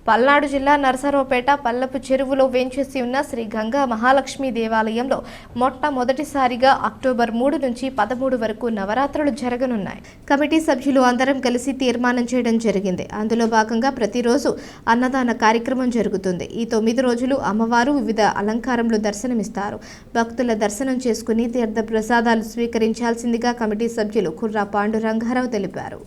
పల్నాడు జిల్లా నరసరావుపేట పల్లపు చెరువులో వేంచేసి ఉన్న శ్రీ గంగా మహాలక్ష్మి దేవాలయంలో మొట్టమొదటిసారిగా అక్టోబర్ 3 నుంచి 13 వరకు నవరాత్రులు జరగనున్నాయి. కమిటీ సభ్యులు అందరం కలిసి తీర్మానం చేయడం జరిగింది. అందులో భాగంగా ప్రతిరోజు అన్నదాన కార్యక్రమం జరుగుతుంది. ఈ 9 రోజులు అమ్మవారు వివిధ అలంకారంలో దర్శనమిస్తారు. భక్తుల దర్శనం చేసుకుని తీర్థ ప్రసాదాలు స్వీకరించాల్సిందిగా కమిటీ సభ్యులు కుర్రా పాండురంగారావు తెలిపారు.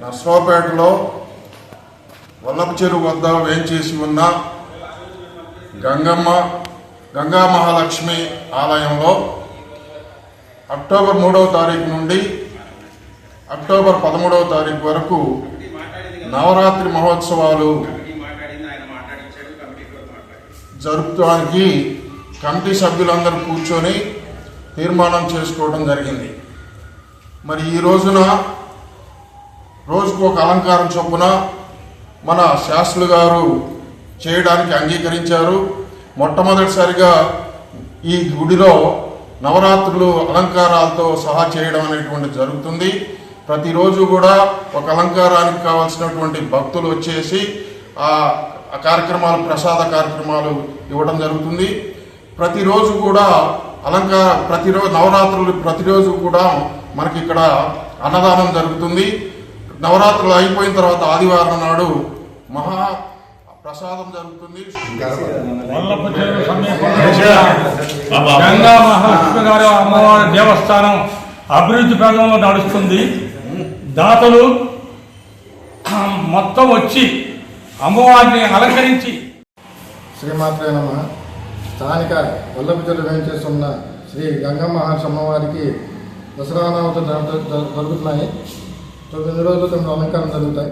నర్సరావుపేటలో వల్లపు చెరువు వద్ద వేంచేసి ఉన్న గంగా మహాలక్ష్మి ఆలయంలో అక్టోబర్ 3వ తారీఖు నుండి అక్టోబర్ 13వ తారీఖు వరకు నవరాత్రి మహోత్సవాలు జరుపుకోవడానికి కమిటీ సభ్యులందరూ కూర్చొని తీర్మానం చేసుకోవడం జరిగింది. మరి ఈ రోజున రోజుకు ఒక అలంకారం చొప్పున మన శాస్త్రులు గారు చేయడానికి అంగీకరించారు. మొట్టమొదటిసారిగా ఈ గుడిలో నవరాత్రులు అలంకారాలతో సహా చేయడం అనేటువంటి జరుగుతుంది. ప్రతిరోజు కూడా ఒక అలంకారానికి కావాల్సినటువంటి భక్తులు వచ్చేసి ఆ కార్యక్రమాలు ప్రసాద కార్యక్రమాలు ఇవ్వడం జరుగుతుంది. ప్రతిరోజు కూడా నవరాత్రులు ప్రతిరోజు కూడా మనకి ఇక్కడ అన్నదానం జరుగుతుంది. నవరాత్రులు అయిపోయిన తర్వాత ఆదివారం నాడు మహా ప్రసాదం జరుగుతుంది. గంగా మహాలక్ష్మి గారి అమ్మవారి దేవస్థానం అభివృద్ధి భాగంలో నడుస్తుంది. దాతలు మొత్తం వచ్చి అమ్మవారిని అలంకరించి శ్రీమాత్రే నమః. స్థానిక వల్లపు చెరువు వేంచేస్తున్న శ్రీ గంగా మహాలక్ష్మి అమ్మవారికి దసరా నవరాత్రులు జరుగుతున్నాయి. 9 రోజులు 9 అలంకారం జరుగుతాయి.